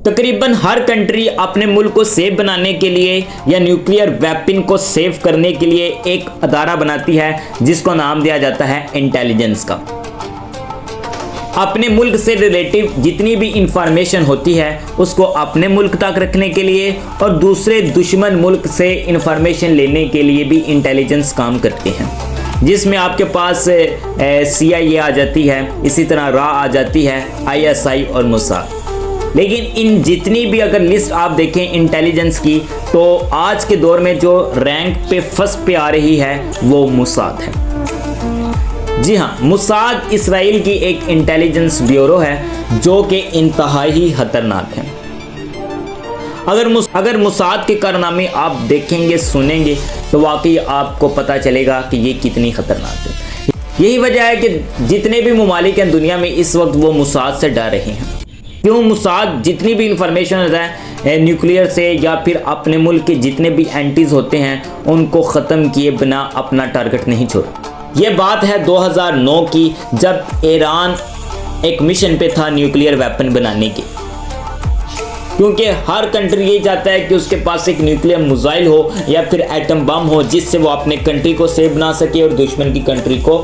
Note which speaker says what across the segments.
Speaker 1: तकरीबन हर कंट्री अपने मुल्क को सेफ बनाने के लिए या न्यूक्लियर वेपन को सेफ करने के लिए एक अदारा बनाती है जिसको नाम दिया जाता है इंटेलिजेंस का। अपने मुल्क से रिलेटिव जितनी भी इंफॉर्मेशन होती है उसको अपने मुल्क तक रखने के लिए और दूसरे दुश्मन मुल्क से इंफॉर्मेशन लेने के लिए भी इंटेलिजेंस काम करते हैं, जिसमें आपके पास CIA आ जाती है, इसी तरह रा आ जाती है, ISI और मोसाद। लेकिन इन जितनी भी अगर लिस्ट आप देखें इंटेलिजेंस की, तो आज के दौर में जो रैंक पे फर्स्ट पे आ रही है वो मोसाद है। जी हाँ, मोसाद इसराइल की एक इंटेलिजेंस ब्यूरो है जो कि इंतहाई खतरनाक है। अगर मोसाद के कारनामे आप देखेंगे सुनेंगे तो वाकई आपको पता चलेगा कि ये कितनी खतरनाक है। यही वजह है कि जितने भी ममालिक हैं दुनिया में इस वक्त वो मोसाद से डर रहे हैं। क्यों? मोसाद जितनी भी इंफॉर्मेशन होता है न्यूक्लियर से या फिर अपने मुल्क के जितने भी एंटीज होते हैं उनको ख़त्म किए बिना अपना टारगेट नहीं छोड़ा। ये बात है 2009 की, जब ईरान एक मिशन पे था न्यूक्लियर वेपन बनाने के, क्योंकि हर कंट्री यही चाहता है कि उसके पास एक न्यूक्लियर मिसाइल हो या फिर एटम बम हो जिससे वो अपने कंट्री को सेफ बना सके और दुश्मन की कंट्री को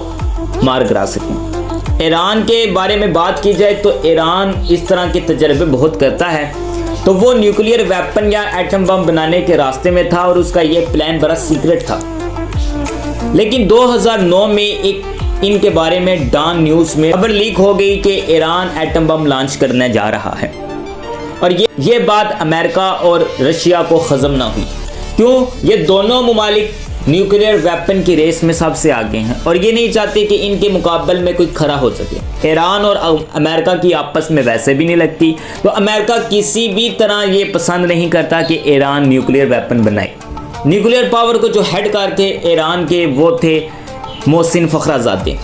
Speaker 1: मार गिरा सके। ईरान के बारे में बात की जाए तो ईरान इस तरह के तजर्बे बहुत करता है, तो वो न्यूक्लियर वेपन या एटम बम बनाने के रास्ते में था और उसका ये प्लान बड़ा सीक्रेट था। लेकिन 2009 में एक इनके बारे में डॉन न्यूज़ में खबर लीक हो गई कि ईरान एटम बम लॉन्च करने जा रहा है, और ये बात अमेरिका और रशिया को हजम ना हुई। क्यों? ये दोनों ममालिक न्यूक्लियर वेपन की रेस में सबसे आगे हैं और ये नहीं चाहते कि इनके मुकाबले में कोई खड़ा हो सके। ईरान और अमेरिका की आपस में वैसे भी नहीं लगती, तो अमेरिका किसी भी तरह ये पसंद नहीं करता कि ईरान न्यूक्लियर वेपन बनाए। न्यूक्लियर पावर को जो हेड करते ईरान के वो थे मोहसिन फ़खराज़ादे।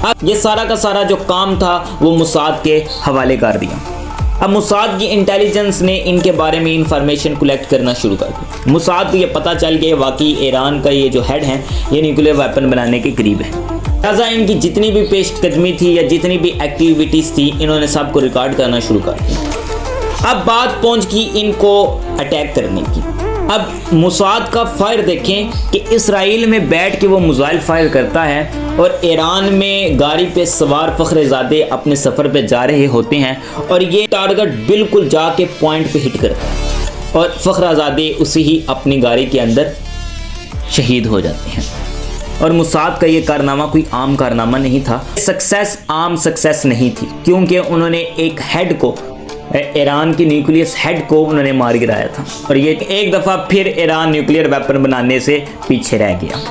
Speaker 1: अब ये सारा का सारा जो काम था वो मोसाद के हवाले कर दिया। अब मोसाद की इंटेलिजेंस ने इनके बारे में इंफॉर्मेशन कलेक्ट करना शुरू कर दी। मोसाद को ये पता चल गया वाकई ईरान का ये जो हेड है ये न्यूक्लियर वेपन बनाने के करीब है। लिहाजा इनकी जितनी भी पेशकदमी थी या जितनी भी एक्टिविटीज़ थी इन्होंने सबको रिकॉर्ड करना शुरू कर दिया। अब बात पहुंच गई इनको अटैक करने की। अब मोसाद का फायर देखें कि इसराइल में बैठ के वो मिसाइल फायर करता है और ईरान में गाड़ी पे सवार फ़खराज़ादे अपने सफ़र पे जा रहे होते हैं और ये टारगेट बिल्कुल जाके पॉइंट पे हिट करता है और फ़खराज़ादे उसी ही अपनी गाड़ी के अंदर शहीद हो जाते हैं। और मोसाद का ये कारनामा कोई आम कारनामा नहीं था, सक्सेस आम सक्सेस नहीं थी, क्योंकि उन्होंने एक हेड को, ईरान की न्यूक्लियर हेड को उन्होंने मार गिराया था और ये एक दफ़ा फिर ईरान न्यूक्लियर वेपन बनाने से पीछे रह गया।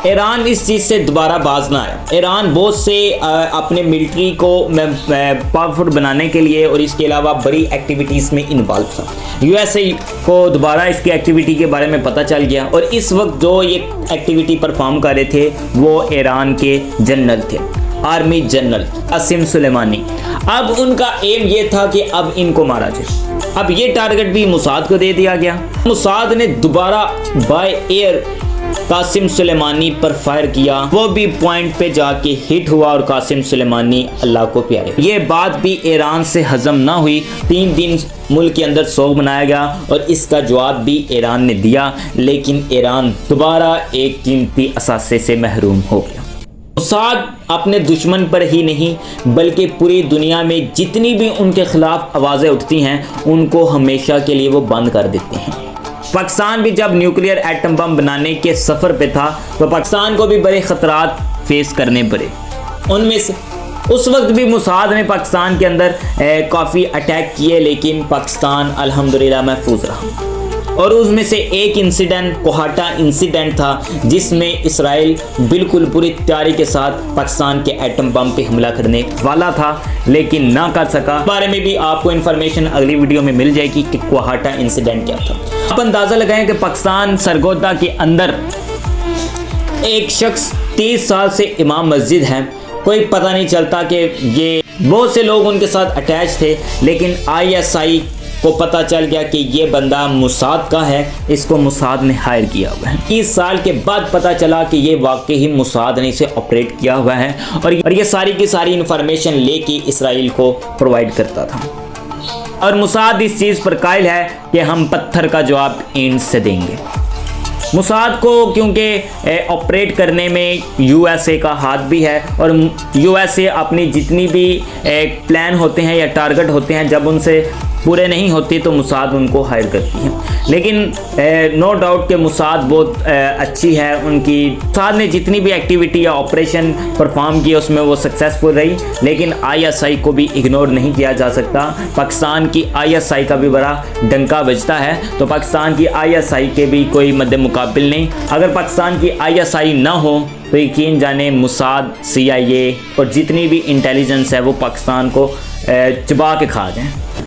Speaker 1: ईरान इस चीज़ से दोबारा बाज ना आया। ईरान बहुत से अपने मिलिट्री को पावरफुल बनाने के लिए और इसके अलावा बड़ी एक्टिविटीज़ में इन्वॉल्व था। USA को दोबारा इसकी एक्टिविटी के बारे में पता चल गया और इस वक्त जो ये एक्टिविटी परफॉर्म कर रहे थे वो ईरान के जनरल थे, आर्मी जनरल कासिम सुलेमानी। अब उनका एम ये था कि अब इनको मारा जाए। अब ये टारगेट भी मोसाद को दे दिया गया। मोसाद ने दोबारा बाय एयर कासिम सुलेमानी पर फायर किया, वो भी पॉइंट पे जाके हिट हुआ और कासिम सुलेमानी अल्लाह को प्यारे। ये बात भी ईरान से हजम ना हुई। 3 दिन मुल्क के अंदर सोग मनाया गया और इसका जवाब भी ईरान ने दिया, लेकिन ईरान दोबारा एक कीमती असासे से महरूम हो गया। मोसाद अपने दुश्मन पर ही नहीं बल्कि पूरी दुनिया में जितनी भी उनके खिलाफ आवाज़ें उठती हैं उनको हमेशा के लिए वो बंद कर देते हैं। पाकिस्तान भी जब न्यूक्लियर एटम बम बनाने के सफ़र पे था तो पाकिस्तान को भी बड़े ख़तरात फेस करने पड़े। उनमें से उस वक्त भी मोसाद ने पाकिस्तान के अंदर काफ़ी अटैक किए, लेकिन पाकिस्तान अल्हम्दुलिल्लाह महफूज रहा। और उसमें से एक इंसिडेंट कोहाटा इंसिडेंट था जिसमें इसराइल बिल्कुल पूरी तैयारी के साथ पाकिस्तान के एटम बम पे हमला करने वाला था लेकिन ना कर सका। इस बारे में भी आपको इन्फॉर्मेशन अगली वीडियो में मिल जाएगी कि कोहाटा इंसिडेंट क्या था। आप अंदाज़ा लगाएं कि पाकिस्तान सरगोदा के अंदर एक शख्स 30 साल से इमाम मस्जिद है, कोई पता नहीं चलता कि ये बहुत से लोग उनके साथ अटैच थे, लेकिन ISI को पता चल गया कि ये बंदा मोसाद का है, इसको मोसाद ने हायर किया हुआ है। 30 साल के बाद पता चला कि ये वाकई ही मोसाद ने इसे ऑपरेट किया हुआ है और ये सारी की सारी इंफॉर्मेशन लेके इसराइल को प्रोवाइड करता था। और मुसाद इस चीज़ पर कायल है कि हम पत्थर का जवाब ईंट से देंगे। मुसाद को क्योंकि ऑपरेट करने में यूएसए का हाथ भी है और यूएसए अपनी जितनी भी प्लान होते हैं या टारगेट होते हैं जब उनसे पूरे नहीं होते तो मुसाद उनको हायर करती है। लेकिन नो डाउट कि मुसाद बहुत अच्छी है, उनकी मुसाद ने जितनी भी एक्टिविटी या ऑपरेशन परफॉर्म की उसमें वो सक्सेसफुल रही। लेकिन आईएसआई को भी इग्नोर नहीं किया जा सकता। पाकिस्तान की आईएसआई का भी बड़ा डंका बजता है, तो पाकिस्तान की आईएसआई के भी कोई मद्दे मुकाबिल नहीं। अगर पाकिस्तान की आईएसआई ना हो तो यकीन जाने मुसाद, CIA और जितनी भी इंटेलिजेंस है वो पाकिस्तान को चबा के खा जाएँ।